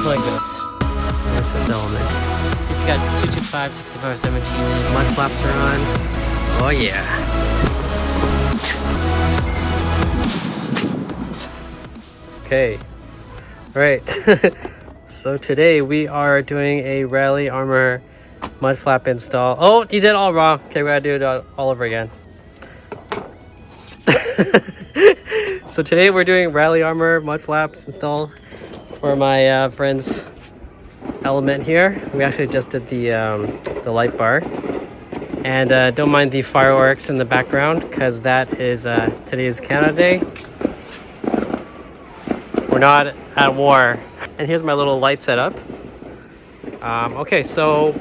look like this. There's this element. It's got 225, 65, 17 inch. Mud flaps are on. Oh yeah. Okay. Alright. So today we are doing a Rally Armor mud flap install. Oh, you did it all wrong. Okay, we gotta do it all over again. So today we're doing Rally Armor mud flaps install for my friend's element here. We actually just did the light bar. And don't mind the fireworks in the background because that is today's Canada Day. We're not at war. And here's my little light setup. Okay, so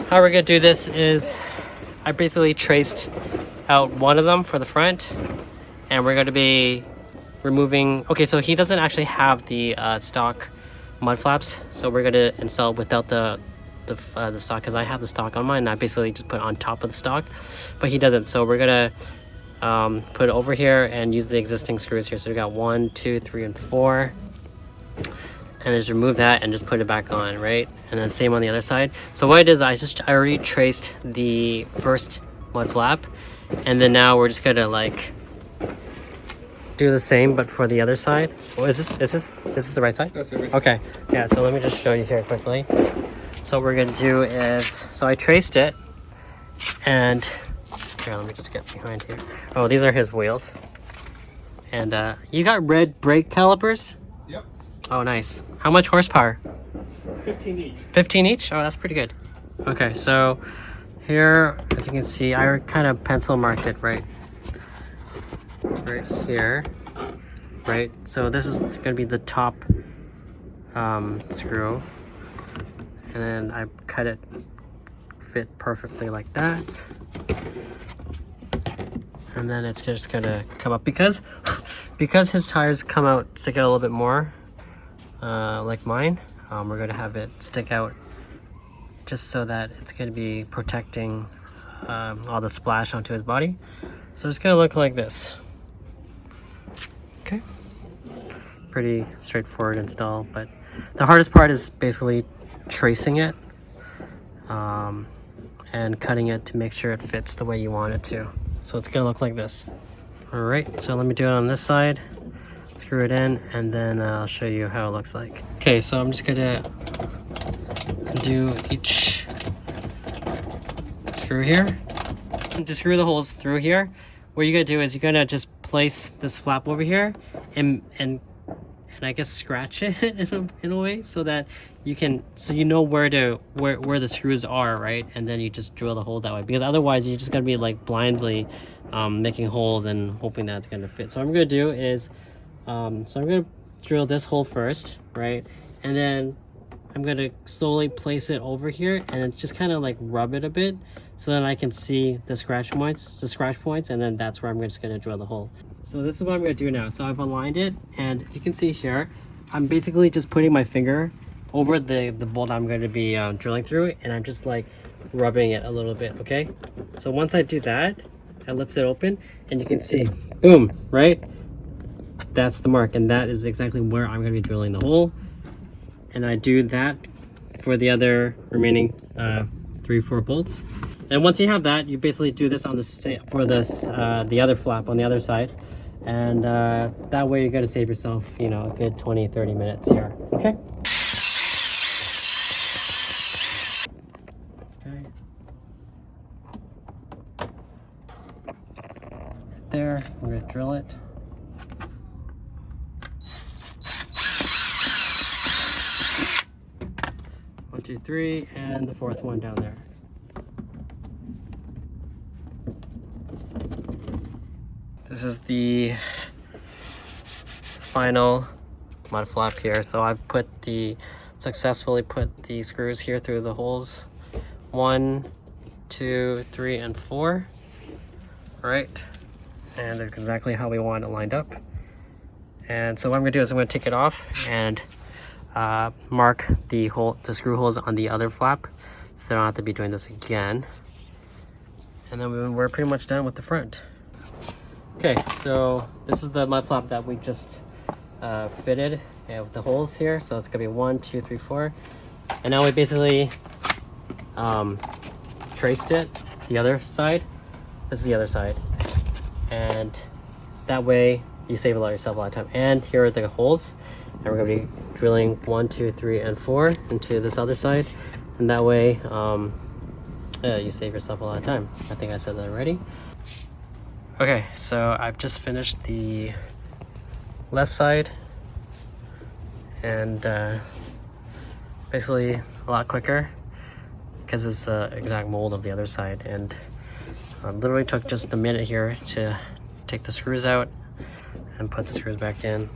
how we're gonna do this is I basically traced out one of them for the front, and we're going to be removing. Okay, so he doesn't actually have the stock mud flaps, so we're going to install without the stock, because I have the stock on mine and I basically just put it on top of the stock, but he doesn't. So we're going to put it over here and use the existing screws here. So we got 1, 2, 3, and 4, and just remove that and just put it back on, right? And then same on the other side. So what it is, I already traced the first mud flap, and then now we're just gonna like do the same but for the other side. Oh, is this the right side? That's it. Okay, yeah, so let me just show you here quickly. So what we're gonna do is, so I traced it, and here, let me just get behind here. Oh, these are his wheels. And you got red brake calipers? Yep. Oh, nice. How much horsepower? 15 each. 15 each? Oh, that's pretty good. Okay, so here, as you can see, I kind of pencil marked it right here, right? So this is going to be the top screw, and then I cut it fit perfectly like that, and then it's just going to come up because his tires come out, stick out a little bit more, like mine. We're going to have it stick out just so that it's going to be protecting all the splash onto his body. So it's going to look like this. Okay. Pretty straightforward install, but the hardest part is basically tracing it and cutting it to make sure it fits the way you want it to. So it's going to look like this. All right, so let me do it on this side. Screw it in, and then I'll show you how it looks like. Okay, so I'm just going to do each screw here. To screw the holes through here, what you're gonna do is you're gonna just place this flap over here and I guess scratch it in a way so that you can, so you know where the screws are, right? And then you just drill the hole that way, because otherwise you're just gonna be like blindly making holes and hoping that it's gonna fit. So what I'm gonna do is so I'm gonna drill this hole first, right? And then I'm gonna slowly place it over here and just kind of like rub it a bit so that I can see the scratch points, and then that's where I'm just gonna drill the hole. So this is what I'm gonna do now. So I've aligned it, and you can see here, I'm basically just putting my finger over the bolt I'm gonna be drilling through, and I'm just like rubbing it a little bit, okay? So once I do that, I lift it open, and you can see, boom, right? That's the mark, and that is exactly where I'm gonna be drilling the hole. And I do that for the other remaining 3-4 bolts. And once you have that, you basically do this on the other flap on the other side, and that way you're going to save yourself, you know, a good 20-30 minutes here. Okay. Okay. There, we're going to drill it. One, two, three, and the fourth one down there. This is the final mud flap here. So I've successfully put the screws here through the holes. 1, 2, 3, and 4. Right, and exactly how we want it lined up. And so what I'm gonna do is I'm gonna take it off and mark the screw holes on the other flap, so I don't have to be doing this again. And then we're pretty much done with the front. Okay, so this is the mud flap that we just fitted with the holes here. So it's gonna be 1, 2, 3, 4. And now we basically traced it, the other side. This is the other side. And that way you save yourself a lot of time. And here are the holes. And we're gonna be drilling 1, 2, 3, and 4 into this other side. And that way, you save yourself a lot of time. I think I said that already. Okay, so I've just finished the left side, and basically a lot quicker because it's the exact mold of the other side. And literally took just a minute here to take the screws out and put the screws back in.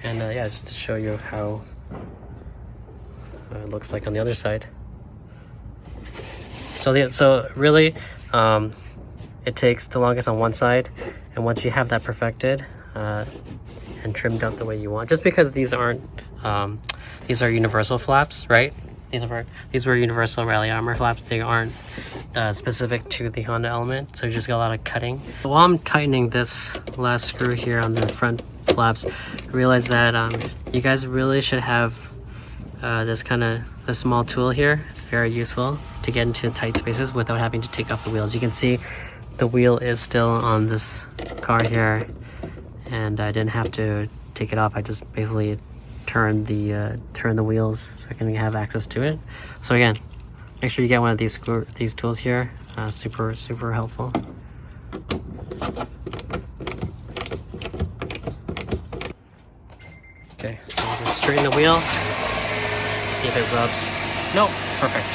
And yeah, just to show you how it looks like on the other side. So really, it takes the longest on one side, and once you have that perfected and trimmed out the way you want, just because these aren't, these are universal flaps, right? These were universal rally armor flaps. They aren't specific to the Honda Element, so you just got a lot of cutting. While I'm tightening this last screw here on the front flaps, I realized that you guys really should have this kind of a small tool here. It's very useful to get into tight spaces without having to take off the wheels. You can see the wheel is still on this car here, and I didn't have to take it off. I just basically turn the wheels so I can have access to it. So again, make sure you get one of these tools here. Super helpful. Okay, so we'll just straighten the wheel, see if it rubs. Nope, perfect.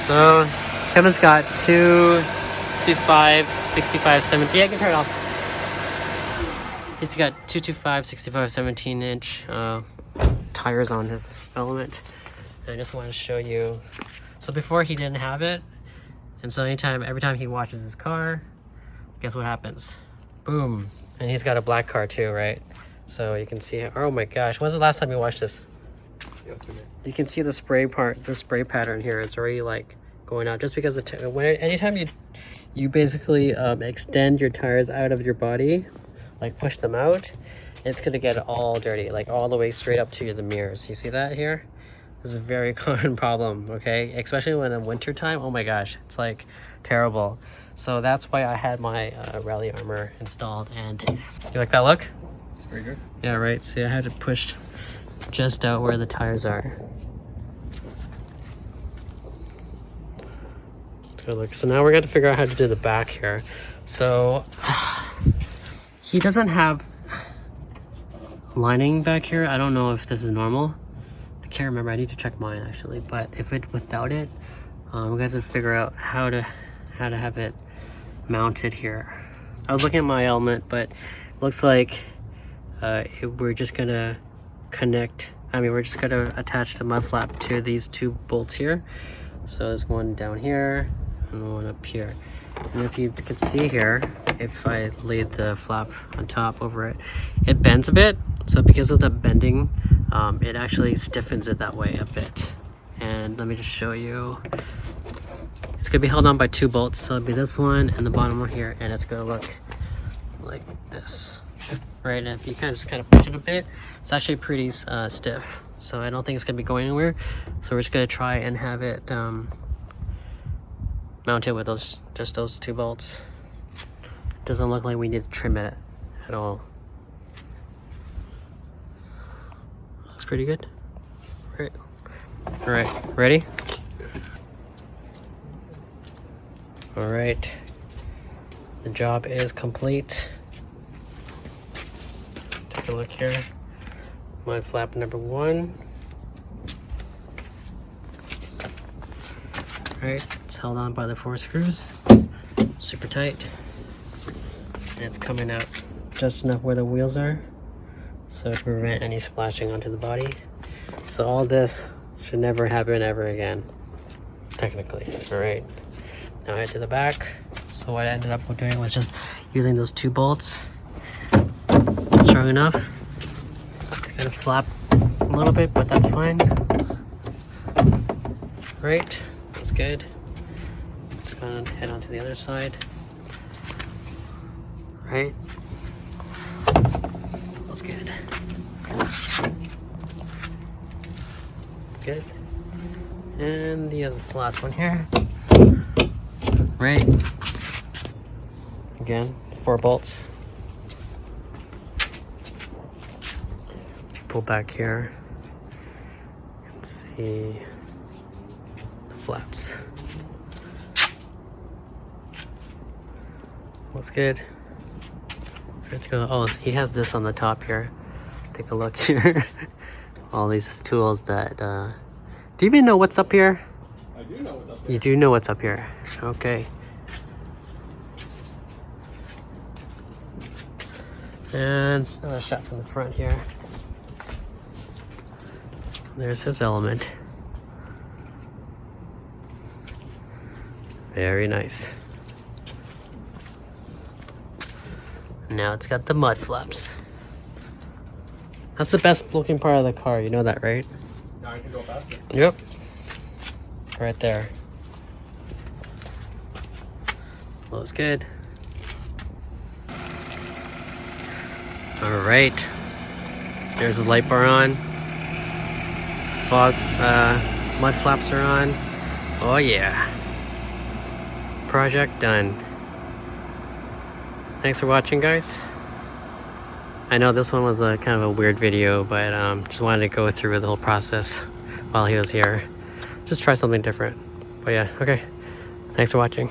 So Kevin's got 225, 65, 70. Yeah, I can turn it off. He's got 225, 65, 17-inch tires on his Element. And I just want to show you. So before he didn't have it, and so every time he washes his car, guess what happens? Boom. And he's got a black car too, right? So you can see. Oh my gosh, when's the last time you washed this? Yesterday. You can see the spray pattern here. It's already like going out just because anytime you basically extend your tires out of your body, like push them out, it's gonna get all dirty, like all the way straight up to the mirrors. You see that here? This is a very common problem, okay? Especially when in winter time. Oh my gosh, it's like terrible. So that's why I had my rally armor installed. And you like that look? It's very good. Yeah, right. See, I had it pushed just out where the tires are. It's good look. So now we're going to figure out how to do the back here. So he doesn't have lining back here. I don't know if this is normal. I can't remember. I need to check mine actually. But if it without it, we're going to have to figure out how to have it mounted here. I was looking at my Element, but it looks like we're just gonna we're just gonna attach the mud flap to these two bolts here. So there's one down here and one up here. And if you can see here, if I laid the flap on top over it, it bends a bit. So because of the bending, it actually stiffens it that way a bit. And let me just show you. It's gonna be held on by two bolts. So it'll be this one and the bottom one here, and it's gonna look like this. Right, and if you just kind of push it a bit, it's actually pretty stiff, so I don't think it's gonna be going anywhere. So we're just gonna try and have it mounted with just those two bolts. Doesn't look like we need to trim it at all. Looks pretty good. Right. All right, ready? All right, the job is complete. Take a look here. Mud flap number 1. Alright, it's held on by the 4 screws. Super tight. And it's coming out just enough where the wheels are, so to prevent any splashing onto the body. So all this should never happen ever again, technically. Alright, now head to the back. So what I ended up doing was just using those 2 bolts. Strong enough. It's gonna flap a little bit, but that's fine. Right, that's good. Let's go and head on to the other side. Right, that's good. Good. And the last one here. Right. Again, 4 bolts. Pull back here and see the flaps. Looks good. Let's go. Oh, he has this on the top here. Take a look here. All these tools that do you even know what's up here? I do know what's up there. You do know what's up here. Okay. And another shot from the front here. There's his element. Very nice. Now it's got the mud flaps. That's the best looking part of the car, you know that, right? Now I can go faster. Yep. Right there. Looks good. Alright. There's the light bar on. Fog, mud flaps are on. Oh yeah. Project done. Thanks for watching, guys. I know this one was a kind of a weird video, but just wanted to go through the whole process while he was here. Just try something different. But yeah, okay. Thanks for watching.